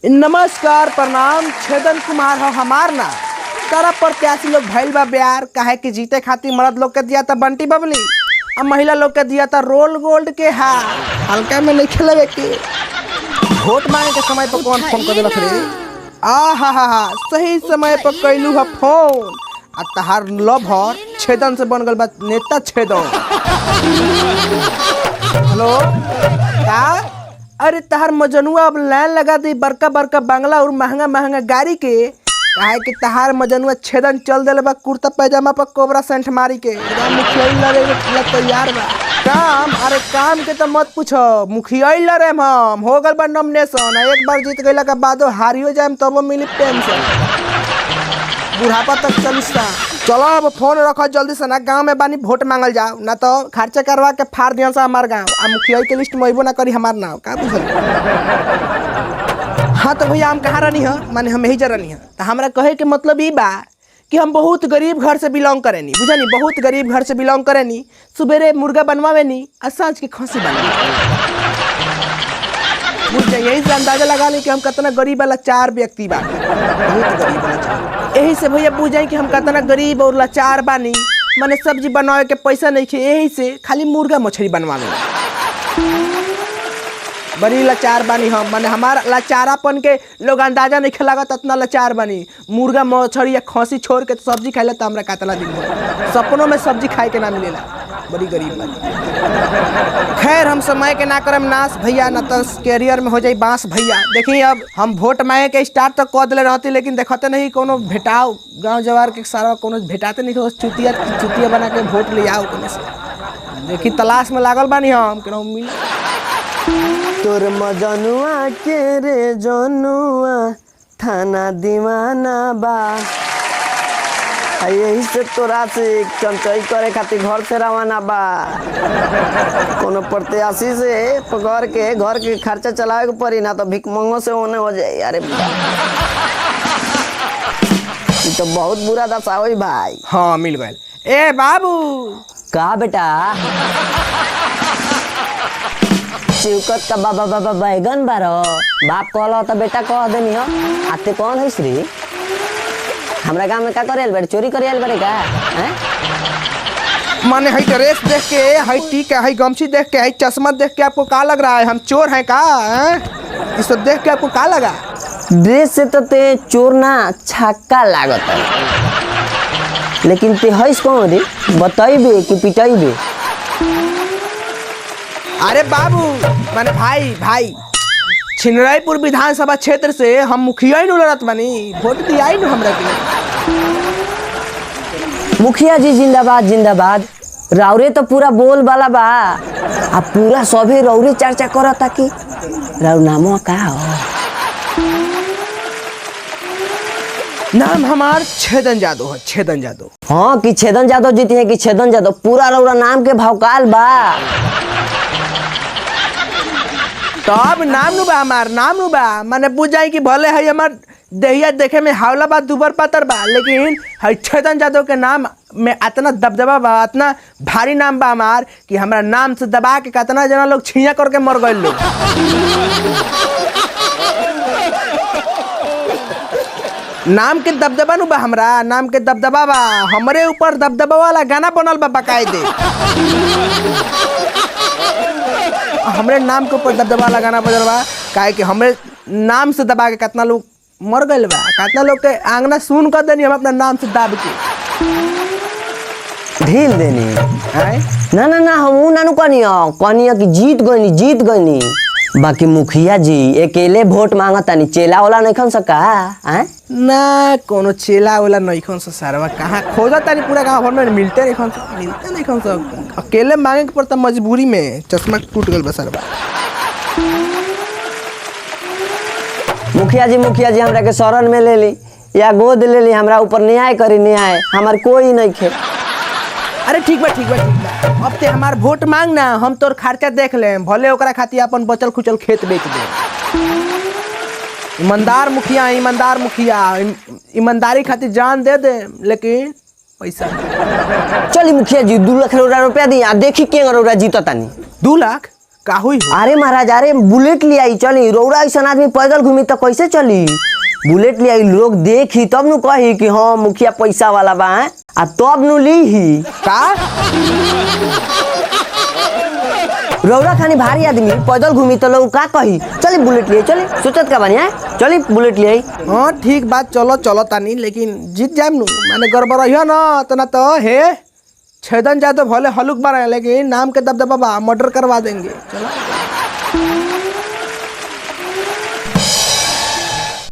नमस्कार प्रणाम। छेदन कुमार हो हमार ना सारा प्रत्याशी लोग भइल बा ब्यार काहे कि जीते खातिर मर्द लोग के दिया था बंटी बबली और महिला लोग के दिया था रोल गोल्ड के हार। हल्का में नहीं खेलवे के वोट मांगे के समय पर कौन फोन कर देलक रे? हा सही समय पर कैलू है फोन आ तहार लवर छेदन से बन गल बा नेता छेदन। हेलो का? अरे तहार मजनुआ अब लाइन लगा दी बड़का बड़का बंगला और महंगा महंगा गाड़ी के काहे कि तहार मजनुआ छेदन चल देले बा कुर्ता पैजामा पर कोबरा सेंट मारी के एकदम मुखिया लड़े के तैयार बा। काम अरे काम के तो मत पूछो, मुखिया लड़े हम हो गल बा नॉमिनेशन। एक बार जीत गइला के बादो हारियो जाएम तब मिली पेंशन, बुढ़ापा तक चलिसा। चलो अब फोन रखो जल्दी से ना, गांव में बानी वोट मांगल जाओ ना तो खर्चा करवा के फाड़ दिया सा हमार गांव आ मुखिया के लिस्ट में अइबो ना करी हमार नाम का बुझल। हाँ तो भैया हम कहाँ रहनी है, माने हम यही जा रहनी है। तो हमरा कहे के मतलब ई बा कि हम बहुत गरीब घर से बिलोंग करेनी, बुझनी बहुत गरीब घर से बिलोंग करेनी। सुबेरे मुर्गा बनवावे नी और सांझ के खसी बनवावे, बुझ जाइए। यही से अंदाजा लगा ली कि हम कितना गरीब वाला चार व्यक्ति बा, बहुत गरीब लाचार। यही से भैया बुझ जाए कि हम कितना गरीब और लाचार बानी। माने सब्जी बनावे के पैसा नहीं खे, यही से खाली मुर्गा मछली बनवावे बड़ी लाचार बानी हम। माने हमारा लाचारापन के लोग अंदाजा नहीं खेलागत इतना लाचार बानी। मुर्गा मछली या खसी छोड़ के तो सब्जी खाइला तो हमरा कातला दिन भर सपनों में सब्जी खाए के ना मिलेला, बड़ी गरीब बानी। खैर हम समय के ना करम नाश भैया, ना तो कैरियर में हो जाए बांस भैया। देखिए अब हम वोट मांगे के स्टार्ट तो कह दिले रहती, लेकिन देखते नहीं कोनो भेटाओ गाँव जवार के सारा कोनो भेटाते नहीं, चुतिया बना के वोट ले आओ कने से। देखी तलाश में लागल बानी हम केनो मिल। तोर मजनुआ के रे जनुआ थाना दीवाना बा, यही से तोरा से चंचई करे खातिर घर से रवाना बा। कोनो प्रत्याशी से पकड़ के घर के खर्चा चलावे के पड़ी ना तो भिकमंगो से होने हो जाए। अरे तो बहुत बुरा दशा होई भाई। हाँ मिल गए। ए बाबू का बेटा चिउकत का बाबा बाबा बैगन बारो बाप कहलो तो बेटा कह देनी हो। आते कौन है श्री हमरा गांव में का करेल बेटा, चोरी करेल बड़े का हैं? माने हई ड्रेस देख के, हई टीका, हई गमछी देख के, हई चश्मा देख के आपको का लग रहा है? हम चोर हैं का? ये सब देख के आपको का लगा? ड्रेस से तो ते चोर ना छक्का लागत है, लेकिन ते हईस कौन रे? बताइबे कि पिटाइबे? अरे बाबू माने भाई छिनराईपुर विधानसभा क्षेत्र से हम मुखिया नु लड़त बानी, वोट दिया नु हमरा के। मुखिया जी जिंदाबाद जिंदाबाद। राउरे तो पूरा बोल वाला बा, आ पूरा सभे रौरे चर्चा करता कि राउर नामो का हो? नाम हमार छेदन जादव है, छेदन जादव। हाँ कि छेदन जादव जीती है कि छेदन जादव, पूरा रौरा नाम के भौकाल बा। तब नाम नु बा हमार, नाम नु बा। माने बुझ जाए कि भले है हमार देहिया देखे में हावला बा दुबर पातर बा, लेकिन है छेदन जादव के नाम में इतना दबदबा बा, इतना भारी नाम बा हमार कि हमरा नाम से दबा के कितना जना लोग छिया करके मर गए लोग। नाम के दबदबा नु बा, हमरा नाम के दबदबा बा। हमरे ऊपर दबदबा वाला गाना बनल बा बकायदे, हमरे नाम के ऊपर दबदबा लगाना बजल बा। काहे कि हमरे नाम से दबा के कितना लोग मर गए बा, कितना लोग के आंगना सुन कर देनी हम अपना नाम से दाब के ढील देनी है। ना ना ना हम नानू कनिया कि जीत गईनी। बाकी मुखिया जी अकेले वोट मांगतानी, चेला वाला नहीं खन सका हैं? ना कोनो चेला वाला नहीं खन से सरवा कहाँ खोजतानी, पूरा गांव भर में मिलते नहीं खन से। अकेले मांगे के पड़ता मजबूरी में, चश्मा टूट गल बा सरवा। मुखिया जी हमरा के शरण में ले ली या गोद ले ली, हमरा ऊपर न्याय करी, न्याय हमार कोई नहीं खे। अरे ठीक बा। अब ते हमार वोट मांग ना, हम तोर खर्चा देख ले, भले ओकरा खातिर अपन बचल खुचल खेत बेच दे। ईमानदार मुखिया ईमानदारी खातिर जान दे दे, लेकिन पैसा चली मुखिया जी 2 लाख रुपया दी आ देखी के जीततानी। 2 लाख का हुई हो? अरे महाराज, अरे बुलेट ले आई चली। रौरा ऐसा आदमी पैदल घूमी तो कैसे चली? बुलेट ले आई, लोग देखी तब नु कही कि हाँ मुखिया पैसा वाला बा हैं? आ तब नु ली ही का रौरा खानी भारी आदमी पैदल घूमी तो लोग का कही? चली बुलेट ले आई, चली सोचत का बनी है, चली बुलेट ले आई। हाँ ठीक बात, चलो चलो तानी, लेकिन जीत जाए नु माने गड़बड़ रहियो ना तो हे छेदन जादव भले हलुक बना, लेकिन नाम के दबदबा बा, मर्डर करवा देंगे। चलो